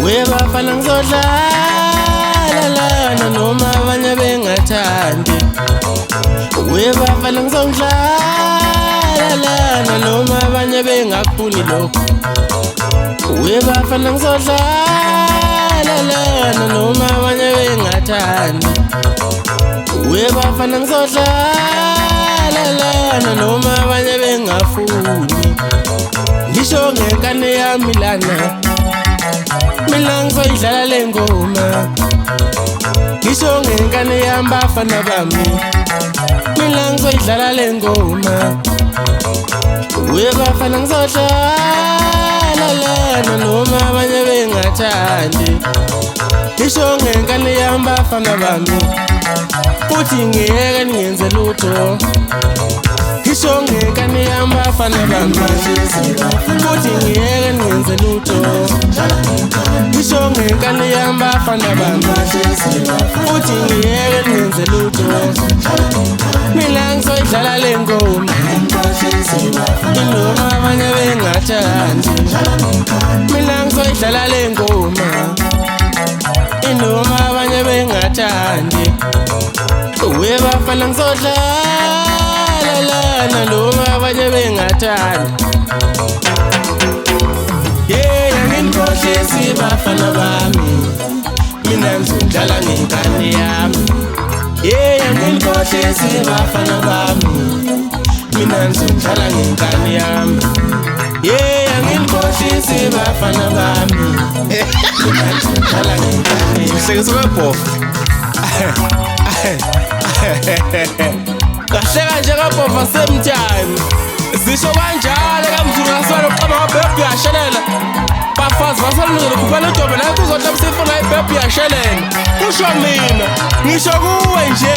Bafana ngizodlala lana noma abanye bengathandi. Bafana ngizodlala lana noma abanye bengakufuni lokho. Bafana ngizodlala lana noma abanye bengathandi. Bafana ngizodlala lana noma abanye bengafuni. Ngisho ngenkane yami lana mina ngizoyidlala le ngoma. Ngisho ngenkane yami bafana bami mina ngizoyidlala le ngoma. Bafana ngizodlala lana noma abanye bengathandi. Ngisho ngenkane yami bafana bami futhi ngiyeke ngenze lutho. Ngisho ngenkane yami bafana bami futhi ngiyeke ngenze lutho. Ngisho ngenkane yami bafana bami futhi ngiyeke ngenze lutho. Mina ngizoyidlala le ngoma noma abanye bengathandi. Mina ngizoyidlala le ngoma noma abanye bengathandi. Bafana ngizodlala lana noma abanye bengathandi. Angikhohlisi bafana bami mina ngizodlala ngenkane yami. Angikhohlisi bafana bami mina ngizodlala ngenkane yami. Angikhohlisi bafana bami mina ngizodlala ngenkane yami. Kahleka nje kabhova same time. Zisho kanjalo kamzulu ngasibala uqama ngebhebhi yashelela. Bafazi basalungile kuphela udobe la kuzodla msifuna ibhebhi yashelela. Kusho mina ngisho kuwe nje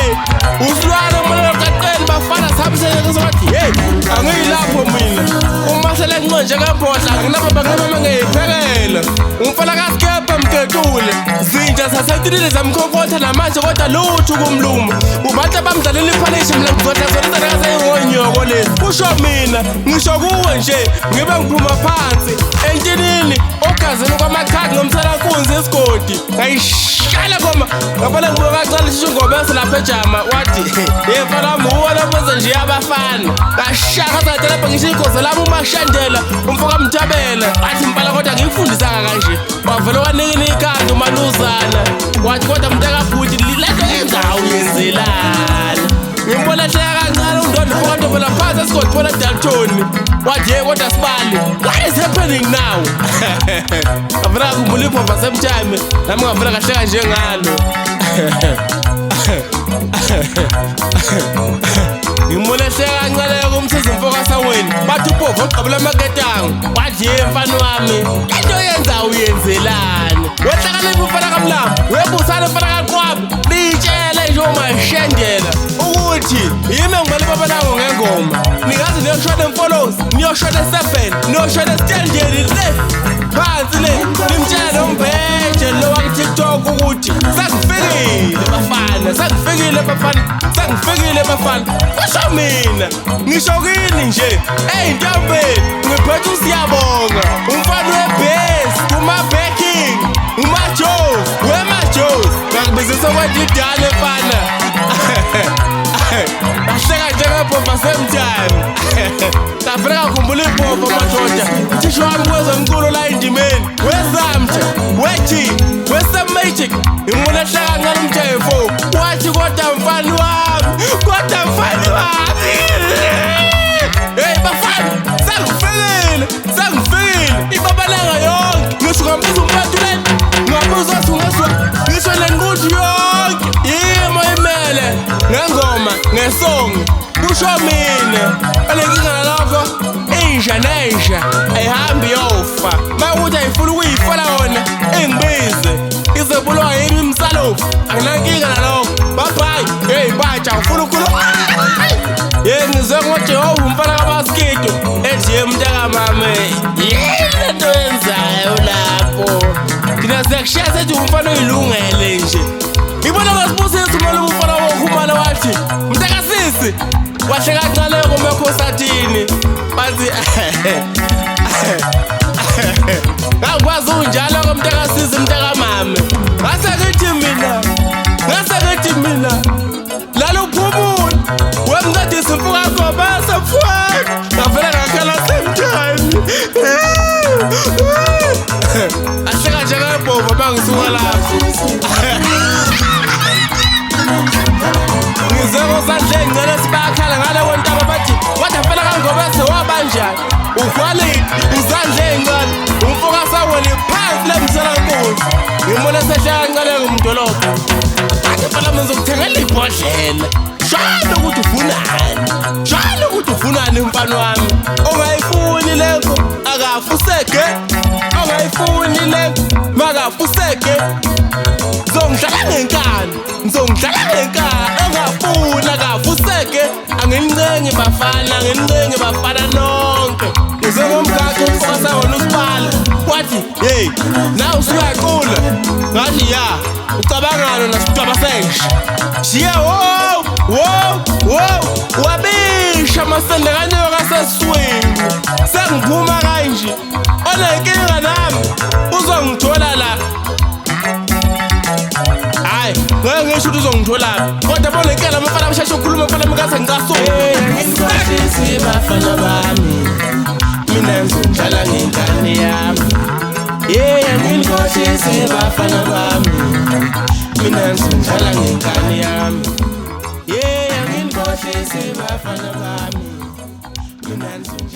usilwana umlelo qaqeni bafana sabisele kuzothi hey angiyilapho mina. Uma sele nqonje kabhodla nginapha bangama ngeyiphekela. Umfana kaSkepa mketule zinja sasetile zamkhokotha namanje kodwa lutho kumluma. Ubantu bamdlalela iphalishi mina ngizodla zona ngazeyingonyoko lezi. Kusho mina ngisho kuwe nje ngibe ngiphuma phansi entinini ogazini kwamakhadi ngomthalankunzi esigodi. Ngayishala ngoma ngabona ngibuka cala isho ngobese lapha ejama wathi hey mfana muwa lapho nje abafana. Ngashaka sathi lapha ngisho igozo lami uMashandela umfoka Mthabela athi impala kodwa ngifundisanga kanje. Wavela wanikini ikhanda umaluzana wathi kodwa mntakabhuti lento enzayo uyenzelana. Ngimbona hleka kancane undondo fokanto phela phansi esigodi bona Dalton wathi hey kodwa Sibali what is happening now. Avela kumbula iphova same time nami ngavela kahleka nje ngalo. Ngimbona hleka kancane kumsiza umfoka saweni bathi uphova uqabula amaketango wathi hey mfana wami lento yenza uyenzelana. Wehlakala umfana kaMlambo webusana umfana kaQwabi litshele nje uMashandela ukuthi yimi ngibale baba nango ngengoma. Ningazi niyoshona emfolozi niyoshona e7 niyoshona esitendeni le phansi le nimtshela umbheje lo wakuTikTok ukuthi sangifikile bafana sangifikile bafana sangifikile bafana. Kusho mina ngisho kini nje hey ntombeni ngiphethe usiyabonga umfana webase uMabacking uMajoes weMajoes ngakubizisa kwadidane mfana. Bahleka nje kabhova same time. Ngavela ngakhumbula iphova madoda. Thisho wami kwezomculo la indimeni. Wezamthe, wethi, weSamagic. Ngimona hleka kancane umthefo. Wathi kodwa mfana wami, kodwa mfana wami. Hey bafana, sangifikile. Ibabalanga yonke. Ngisho ngambuza umuntu leni. Ngabuza wathi ungezwa. Ngisho lenguthi yonke. Yimo imele ngengoma ngesong. Kusho mina alenkinga lakho inja nenja ayihambi yofa. Mawuthi ayifuna ukuyifala wona engibize izebulwa yimi imsalofu anginankinga nalokho. Bye hey batsha ufuna ukukhuluma. Ngizwe ngoJehova umfana kaMaskito ethi mntaka mame yinto yenzayo lapho. Thina siyakushiya sethi umfana oyilungele nje. Ngibona ngasibusiza umalo umfana wokhumala wathi mntakasisi wahle kancane koMekhosathini bathi ngakwazi unjalo komntakasisi ngisuka lapho ngizeko sandleni ngicela sibakhala ngale kontaba bathi phela kangoba sewabanjani ukwalini usandleni ngani umfoka sawona phansi lemtholampilo ngimona sehlala ngale ngumdolopho athi phela ngizokuthenga ibhodlela shalo ukuthi ufunani shalo ukuthi ufunani mfana wami ongayifuni lento akafuseke ongayifuni lento makafuseke ngizongidlala ngenkani ongafuni akafuseke anginincenye bafana nonke ngizongumgaqo umfoka sawona usibala wathi hey na usuyaqula ngathi ya ucabangana nasicaba senje shiya wo wabisha masende kanyoka seswini sengiphuma kanje onenkinga nami uzongithola la hayi ngeke ngisho ukuthi uzongithola kodwa bonenkinga amafana abasheshe ukukhuluma mfana mkase ngikaso ngizokwazi bafana bami mina ngizodlala ngengane yami ngizokwazi bafana bami mina ngizodlala ngengane yami ngizokwazi bafana bami mina ngizodlala